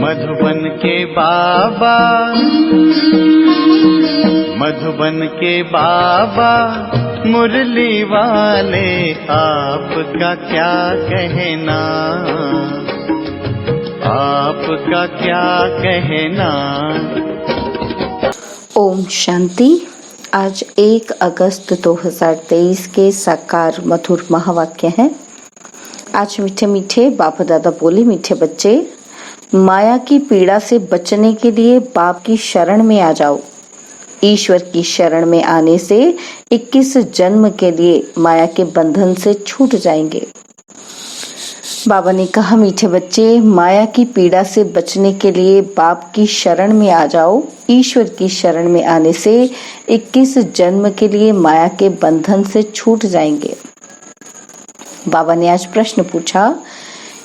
मधुबन के बाबा, मधुबन के बाबा मुरली वाले, आपका क्या कहना, आपका क्या कहना। ओम शांति। आज 1 अगस्त 2023 के साकार मधुर महावाक्य हैं। आज मीठे मीठे बाप दादा बोले, मीठे बच्चे, माया की पीड़ा से बचने के लिए बाप की शरण में आ जाओ। ईश्वर की शरण में आने से 21 जन्म के लिए माया के बंधन से छूट जाएंगे। बाबा ने कहा, मीठे बच्चे, माया की पीड़ा से बचने के लिए बाप की शरण में आ जाओ। ईश्वर की शरण में आने से 21 जन्म के लिए माया के बंधन से छूट जाएंगे। बाबा ने आज प्रश्न पूछा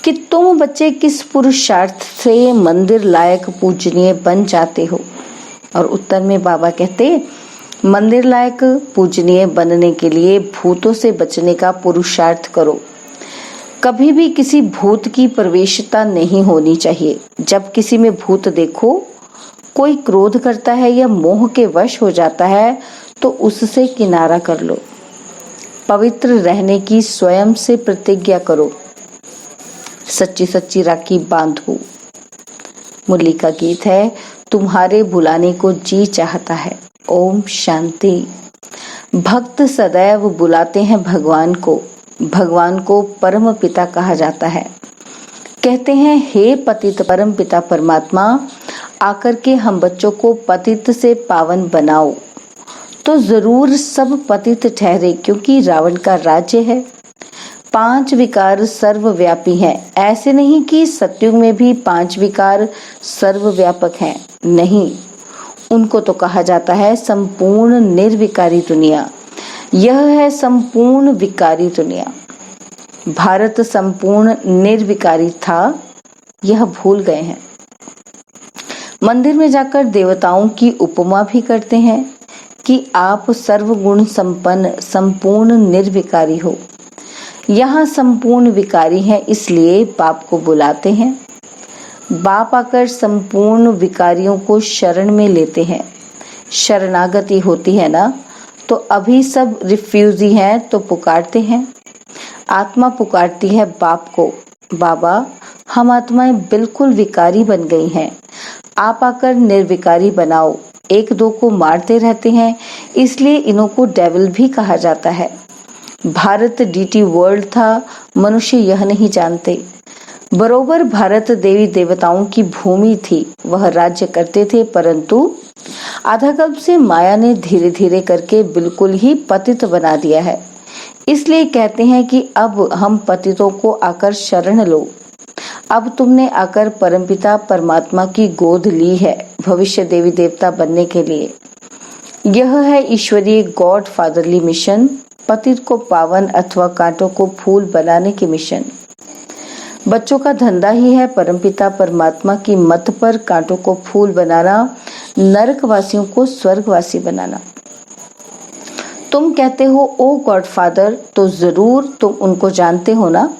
कि तुम बच्चे किस पुरुषार्थ से मंदिर लायक पूजनीय बन जाते हो? और उत्तर में बाबा कहते, मंदिर लायक पूजनीय बनने के लिए भूतों से बचने का पुरुषार्थ करो। कभी भी किसी भूत की प्रवेशता नहीं होनी चाहिए। जब किसी में भूत देखो, कोई क्रोध करता है या मोह के वश हो जाता है, तो उससे किनारा कर लो। पवित्र रहने की स्वयं से प्रतिज्ञा करो। सच्ची सच्ची राखी बांधो। मुरली का गीत है, तुम्हारे बुलाने को जी चाहता है। ओम शांति। भक्त सदैव बुलाते हैं भगवान को। भगवान को परम पिता कहा जाता है। कहते हैं, हे पतित परम पिता परमात्मा, आकर के हम बच्चों को पतित से पावन बनाओ। तो जरूर सब पतित ठहरे, क्योंकि रावण का राज्य है। 5 विकार सर्वव्यापी हैं। ऐसे नहीं कि सतयुग में भी 5 विकार सर्वव्यापक हैं, नहीं, उनको तो कहा जाता है संपूर्ण निर्विकारी दुनिया। यह है संपूर्ण विकारी दुनिया। भारत संपूर्ण निर्विकारी था, यह भूल गए हैं। मंदिर में जाकर देवताओं की उपमा भी करते हैं कि आप सर्वगुण संपन्न संपूर्ण निर्विकारी हो। यहाँ संपूर्ण विकारी हैं, इसलिए बाप को बुलाते हैं। बाप आकर संपूर्ण विकारियों को शरण में लेते हैं। शरणागति होती है ना, तो अभी सब रिफ्यूजी हैं तो पुकारते हैं। आत्मा पुकारती है बाप को, बाबा हम आत्माएं बिल्कुल विकारी बन गई हैं, आप आकर निर्विकारी बनाओ। 1-2 को मारते रहते हैं, इसलिए इन्हों को डेविल भी कहा जाता है। भारत डीटी वर्ल्ड था, मनुष्य यह नहीं जानते। बरोबर भारत देवी देवताओं की भूमि थी, वह राज्य करते थे, परंतु आधा कल्प से माया ने धीरे धीरे करके बिल्कुल ही पतित बना दिया है। इसलिए कहते हैं कि अब हम पतितों को आकर शरण लो। अब तुमने आकर परमपिता परमात्मा की गोद ली है भविष्य देवी देवता बनने के लिए। यह है ईश्वरीय गॉड फादरली मिशन, पतित को पावन अथवा कांटों को फूल बनाने की मिशन। बच्चों का धंधा ही है परमपिता परमात्मा की मत पर कांटों को फूल बनाना, नरकवासियों को स्वर्गवासी बनाना। तुम कहते हो ओ गॉड फादर, तो जरूर तुम उनको जानते हो ना।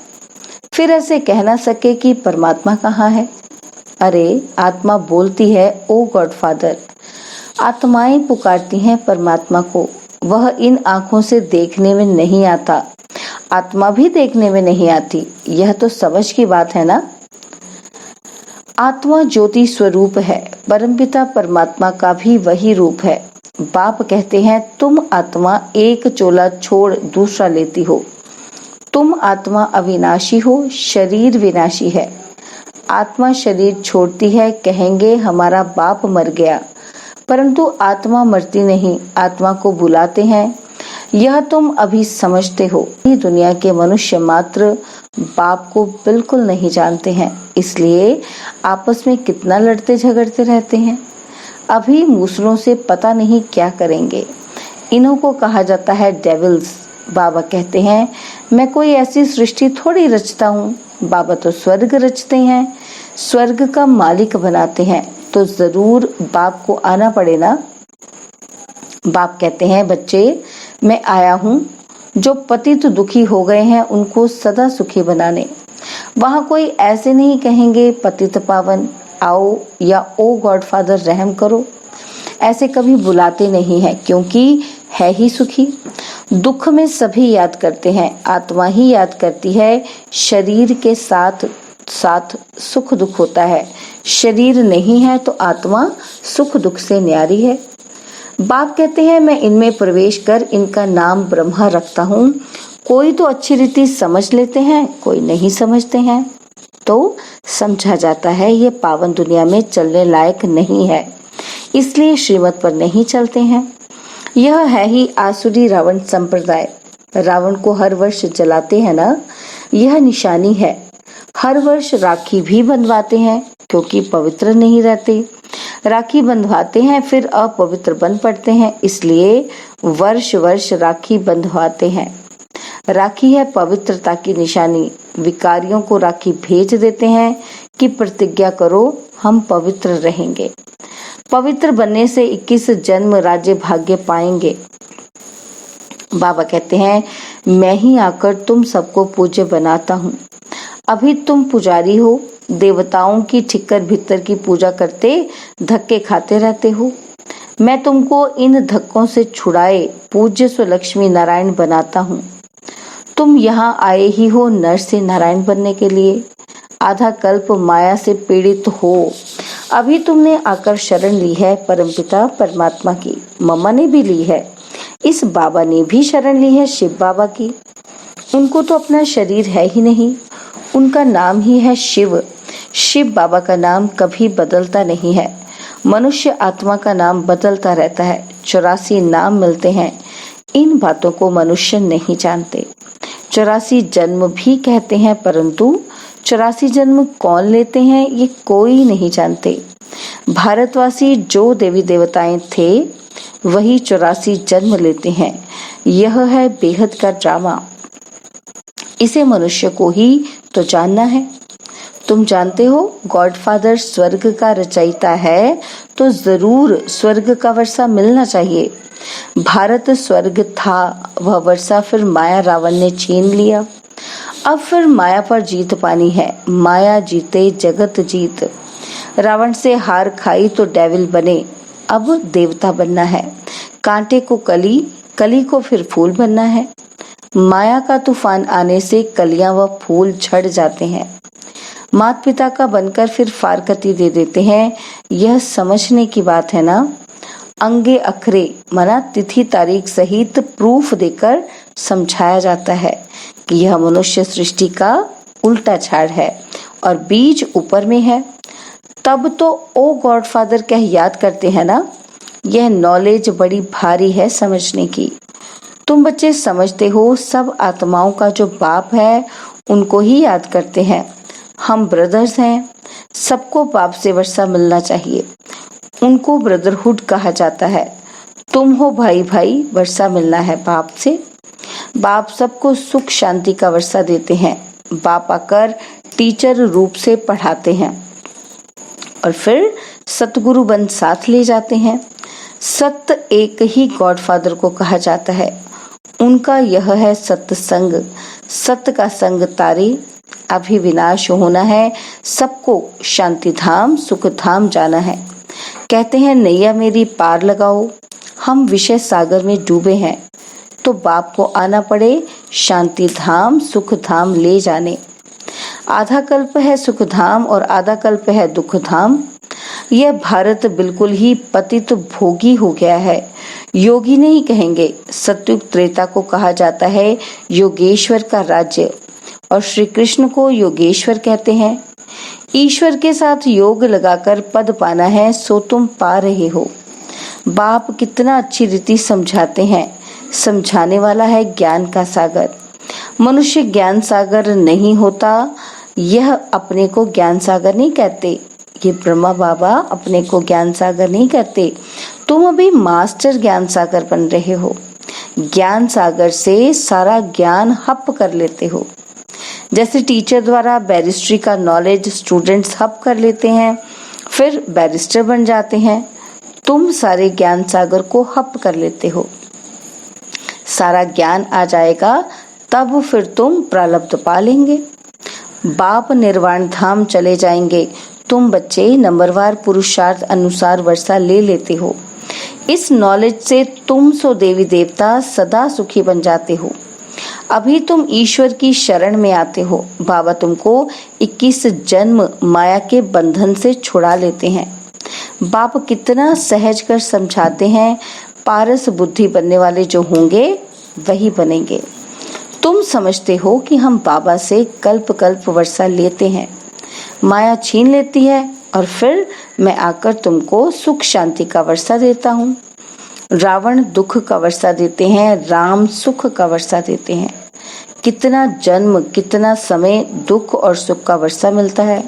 फिर ऐसे कह ना सके कि परमात्मा कहाँ है। अरे आत्मा बोलती है ओ गॉड फादर। आत्माएं पुकारती हैं परमात्मा को। वह इन आंखों से देखने में नहीं आता, आत्मा भी देखने में नहीं आती। यह तो समझ की बात है ना। आत्मा ज्योति स्वरूप है, परमपिता परमात्मा का भी वही रूप है। बाप कहते हैं, तुम आत्मा एक चोला छोड़ दूसरा लेती हो। तुम आत्मा अविनाशी हो, शरीर विनाशी है। आत्मा शरीर छोड़ती है, कहेंगे हमारा बाप मर गया, परंतु आत्मा मरती नहीं, आत्मा को बुलाते हैं। यह तुम अभी समझते हो। दुनिया के मनुष्य मात्र बाप को बिल्कुल नहीं जानते हैं, इसलिए आपस में कितना लड़ते झगड़ते रहते हैं। अभी मूसलों से पता नहीं क्या करेंगे। इन्हों को कहा जाता है डेविल्स। बाबा कहते हैं, मैं कोई ऐसी सृष्टि थोड़ी रचता हूँ। बाबा तो स्वर्ग रचते हैं, स्वर्ग का मालिक बनाते हैं, तो जरूर बाप को आना पड़े ना। बाप कहते हैं, बच्चे मैं आया हूँ जो पतित दुखी हो गए हैं उनको सदा सुखी बनाने। वहाँ कोई ऐसे नहीं कहेंगे पतित पावन, आओ या ओ गॉडफादर रहम करो ऐसे कभी बुलाते नहीं हैं, क्योंकि है ही सुखी। दुख में सभी याद करते हैं, आत्मा ही याद करती है। शरीर के साथ साथ सुख दुख होता है, शरीर नहीं है तो आत्मा सुख दुख से न्यारी है। बाप कहते हैं मैं इनमें प्रवेश कर इनका नाम ब्रह्मा रखता हूँ। कोई तो अच्छी रीति समझ लेते हैं, कोई नहीं समझते हैं, तो समझा जाता है ये पावन दुनिया में चलने लायक नहीं है, इसलिए श्रीमत पर नहीं चलते हैं। यह है ही आसुरी रावण संप्रदाय। रावण को हर वर्ष जलाते हैं ना, यह निशानी है। हर वर्ष राखी भी बंधवाते हैं, क्योंकि पवित्र नहीं रहते। राखी बंधवाते हैं फिर अपवित्र बन पड़ते हैं, इसलिए वर्ष वर्ष राखी बंधवाते हैं। राखी है पवित्रता की निशानी। विकारियों को राखी भेज देते हैं कि प्रतिज्ञा करो हम पवित्र रहेंगे। पवित्र बनने से 21 जन्म राज्य भाग्य पाएंगे। बाबा कहते हैं मैं ही आकर तुम सबको पूज्य बनाता हूँ। अभी तुम पुजारी हो, देवताओं की ठिक्कर भीतर की पूजा करते धक्के खाते रहते हो। मैं तुमको इन धक्कों से छुड़ाए पूज्य स्व लक्ष्मी नारायण बनाता हूँ। तुम यहाँ आए ही हो नर से नारायण बनने के लिए। आधा कल्प माया से पीड़ित हो, अभी तुमने आकर शरण ली है परमपिता परमात्मा की। मम्मा ने भी ली है, इस बाबा ने भी शरण ली है शिव बाबा की। उनको तो अपना शरीर है ही नहीं, उनका नाम ही है शिव। शिव बाबा का नाम कभी बदलता नहीं है। मनुष्य आत्मा का नाम बदलता रहता है। 84 नाम मिलते हैं, इन बातों को मनुष्य नहीं जानते। 84 जन्म भी कहते हैं, परंतु 84 जन्म कौन लेते हैं ये कोई नहीं जानते। भारतवासी जो देवी देवताएं थे वही 84 जन्म लेते हैं। यह है बेहद का ड्रामा, इसे मनुष्य को ही तो जानना है। तुम जानते हो गॉडफादर स्वर्ग का रचयिता है, तो जरूर स्वर्ग का वर्षा मिलना चाहिए। भारत स्वर्ग था, वह वर्षा फिर माया रावण ने छीन लिया। अब फिर माया पर जीत पानी है। माया जीते जगत जीत। रावण से हार खाई तो डेविल बने, अब देवता बनना है। कांटे को कली, कली को फिर फूल बनना है। माया का तूफान आने से कलियां व फूल झड़ जाते हैं। माता पिता का बनकर फिर फारकती दे देते हैं। यह समझने की बात है ना। अंगे अखरे मना तिथि तारीख सहित प्रूफ देकर समझाया जाता है कि यह मनुष्य सृष्टि का उल्टा झाड़ है और बीज ऊपर में है। तब तो ओ गॉडफादर कह याद करते हैं ना। यह नॉलेज बड़ी भारी है समझने की। तुम बच्चे समझते हो सब आत्माओं का जो बाप है उनको ही याद करते हैं। हम ब्रदर्स हैं, सबको बाप से वर्षा मिलना चाहिए, उनको ब्रदरहुड कहा जाता है। तुम हो भाई भाई, वर्षा मिलना है बाप से। बाप सबको सुख शांति का वर्षा देते हैं। बाप आकर टीचर रूप से पढ़ाते हैं और फिर सतगुरु बन साथ ले जाते हैं। सत्य एक ही गॉडफादर को कहा जाता है, उनका यह है सत्संग। सत्य का संग तारे, अभी विनाश होना है, सबको शांति धाम सुख धाम जाना है। कहते हैं नैया मेरी पार लगाओ, हम विषय सागर में डूबे हैं, तो बाप को आना पड़े शांति धाम सुख धाम ले जाने। आधा कल्प है सुख धाम और आधा कल्प है दुख धाम। यह भारत बिल्कुल ही पतित भोगी हो गया है। योगी नहीं कहेंगे, सत्युग त्रेता को कहा जाता है योगेश्वर का राज्य, और श्री कृष्ण को योगेश्वर कहते हैं। ईश्वर के साथ योग लगाकर पद पाना है, सो तुम पा रहे हो। बाप कितना अच्छी रीति समझाते हैं। समझाने वाला है ज्ञान का सागर। मनुष्य ज्ञान सागर नहीं होता, यह अपने को ज्ञान सागर नहीं कहते। ये ब्रह्मा बाबा अपने को ज्ञान सागर नहीं कहते। तुम अभी मास्टर ज्ञान सागर बन रहे हो। ज्ञान सागर से सारा ज्ञान हप कर लेते हो। जैसे टीचर द्वारा बैरिस्ट्री का नॉलेज स्टूडेंट्स हप कर लेते हैं, फिर बैरिस्टर बन जाते हैं। तुम सारे ज्ञान सागर को हप कर लेते हो। सारा ज्ञान आ जाएगा तब फिर तुम प्रारब्ध पा लेंगे। बाप निर्वाण धाम चले जाएंगे, तुम बच्चे नंबरवार पुरुषार्थ अनुसार वर्षा ले लेते हो। इस नॉलेज से तुम सो देवी देवता सदा सुखी बन जाते हो। अभी तुम ईश्वर की शरण में आते हो। बाबा तुमको 21 जन्म माया के बंधन से छुड़ा लेते हैं। बाप कितना सहज कर समझाते हैं। पारस बुद्धि बनने वाले जो होंगे वही बनेंगे। तुम समझते हो कि हम बाबा से कल्प कल्प वर्षा लेते हैं। माया छीन लेती है और फिर मैं आकर तुमको सुख शांति का वर्षा देता हूँ। रावण दुख का वर्षा देते हैं, राम सुख का वर्षा देते हैं। कितना जन्म कितना समय दुख और सुख का वर्षा मिलता है,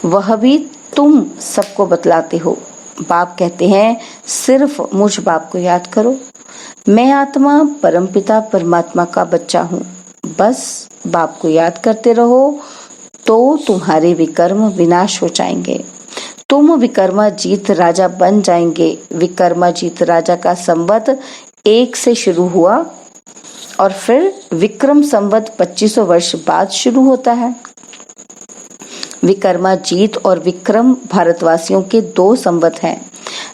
वह भी तुम सबको बतलाते हो। बाप कहते हैं सिर्फ मुझ बाप को याद करो। मैं आत्मा परमपिता परमात्मा का बच्चा हूँ। बस बाप को याद करते रहो तो तुम्हारे विकर्म विनाश हो जाएंगे। तुम विकर्मा जीत राजा बन जाएंगे। विकर्मा जीत राजा का संवत 1 से शुरू हुआ और फिर विक्रम संवत 2500 वर्ष बाद शुरू होता है। विकर्मा जीत और विक्रम भारतवासियों के 2 संवत हैं।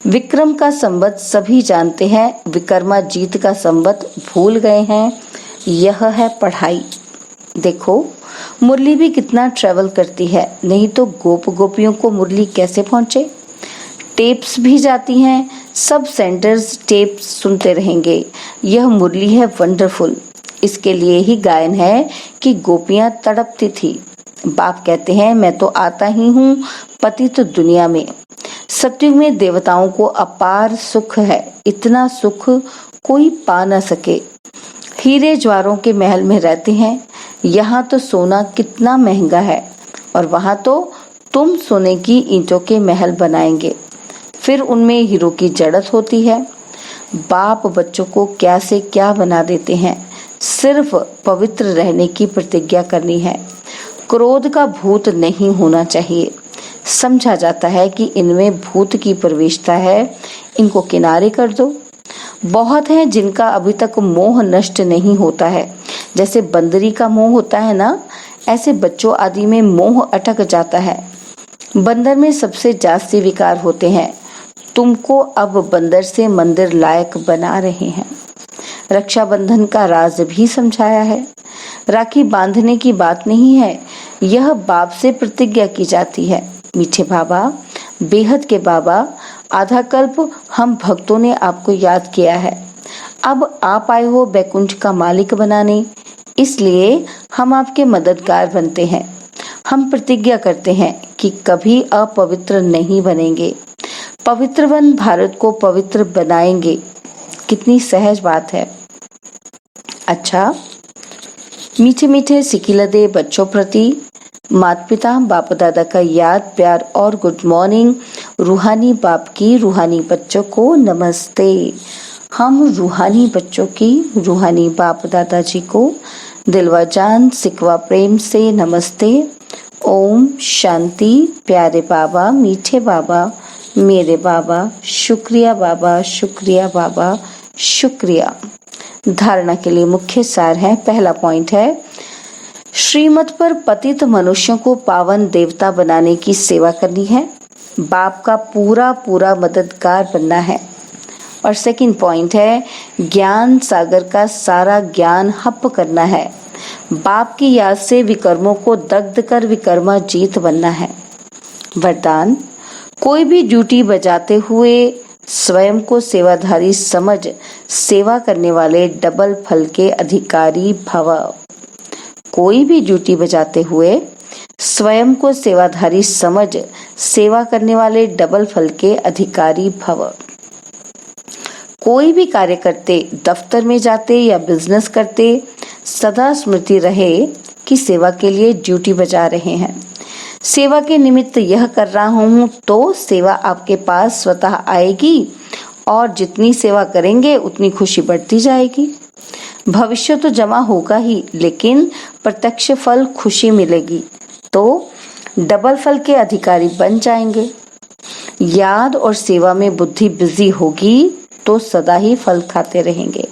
विक्रम का संवत सभी जानते हैं, विकर्मा जीत का संवत भूल गए हैं। यह है पढ़ाई। देखो मुरली भी कितना ट्रेवल करती है, नहीं तो गोप गोपियों को मुरली कैसे पहुंचे। टेप्स भी जाती हैं, सब सेंटर्स टेप सुनते रहेंगे। यह मुरली है वंडरफुल। इसके लिए ही गायन है कि गोपियां तड़पती थी। बाप कहते हैं मैं तो आता ही हूँ पतित दुनिया में। सतयुग में देवताओं को अपार सुख है, इतना सुख कोई पा न सके। हीरे ज्वारों के महल में रहते हैं। यहाँ तो सोना कितना महंगा है और वहाँ तो तुम सोने की ईंटों के महल बनाएंगे, फिर उनमें हीरो की जड़त होती है। बाप बच्चों को क्या से क्या बना देते हैं। सिर्फ पवित्र रहने की प्रतिज्ञा करनी है। क्रोध का भूत नहीं होना चाहिए। समझा जाता है कि इनमें भूत की प्रवेशता है, इनको किनारे कर दो। बहुत हैं जिनका अभी तक मोह नष्ट नहीं होता है। जैसे बंदरी का मोह होता है ना, ऐसे बच्चों आदि में मोह अटक जाता है। बंदर में सबसे जास्ती विकार होते हैं। तुमको अब बंदर से मंदिर लायक बना रहे हैं। रक्षाबंधन का राज भी समझाया है। राखी बांधने की बात नहीं है, यह बाप से प्रतिज्ञा की जाती है। मीठे बाबा, बेहद के बाबा, आधा कल्प हम भक्तों ने आपको याद किया है। अब आप आए हो बैकुंठ का मालिक बनाने, इसलिए हम आपके मददगार बनते हैं। हम प्रतिज्ञा करते हैं कि कभी अपवित्र नहीं बनेंगे। पवित्र बन भारत को पवित्र बनाएंगे। कितनी सहज बात है। अच्छा, मीठे मीठे सिकिलदे बच्चों प्रति माता पिता बाप दादा का याद प्यार और गुड मॉर्निंग। रूहानी बाप की रूहानी बच्चों को नमस्ते। हम रूहानी बच्चों की रूहानी बाप दादाजी को दिलवा जान सिकवा प्रेम से नमस्ते। ओम शांति। प्यारे बाबा, मीठे बाबा, मेरे बाबा, शुक्रिया बाबा, शुक्रिया बाबा, शुक्रिया। धारणा के लिए मुख्य सार है। पहला पॉइंट है, श्रीमत पर पतित मनुष्यों को पावन देवता बनाने की सेवा करनी है। बाप का पूरा पूरा मददगार बनना है। और सेकंड पॉइंट है, ज्ञान सागर का सारा ज्ञान हप करना है। बाप की याद से विकर्मों को दग्ध कर विकर्मा जीत बनना है। वरदान, कोई भी ड्यूटी बजाते हुए स्वयं को सेवाधारी समझ सेवा करने वाले डबल फल के अधिकारी भव। कोई भी ड्यूटी बजाते हुए स्वयं को सेवाधारी समझ सेवा करने वाले डबल फल के अधिकारी भव। कोई भी कार्य करते, दफ्तर में जाते या बिजनेस करते, सदा स्मृति रहे कि सेवा के लिए ड्यूटी बजा रहे हैं। सेवा के निमित्त यह कर रहा हूँ तो सेवा आपके पास स्वतः आएगी और जितनी सेवा करेंगे उतनी खुशी बढ़ती जाएगी। भविष्य तो जमा होगा ही, लेकिन प्रत्यक्ष फल खुशी मिलेगी तो डबल फल के अधिकारी बन जाएंगे। याद और सेवा में बुद्धि बिजी होगी तो सदा ही फल खाते रहेंगे।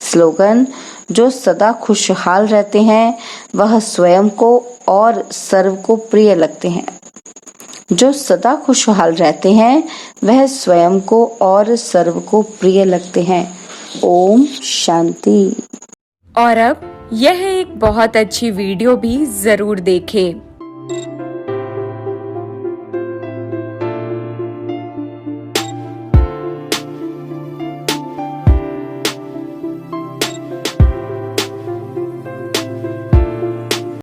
स्लोगन, जो सदा खुशहाल रहते हैं वह स्वयं को और सर्व को प्रिय लगते हैं। जो सदा खुशहाल रहते हैं वह स्वयं को और सर्व को प्रिय लगते हैं। ओम शांति। और अब यह एक बहुत अच्छी वीडियो भी जरूर देखें।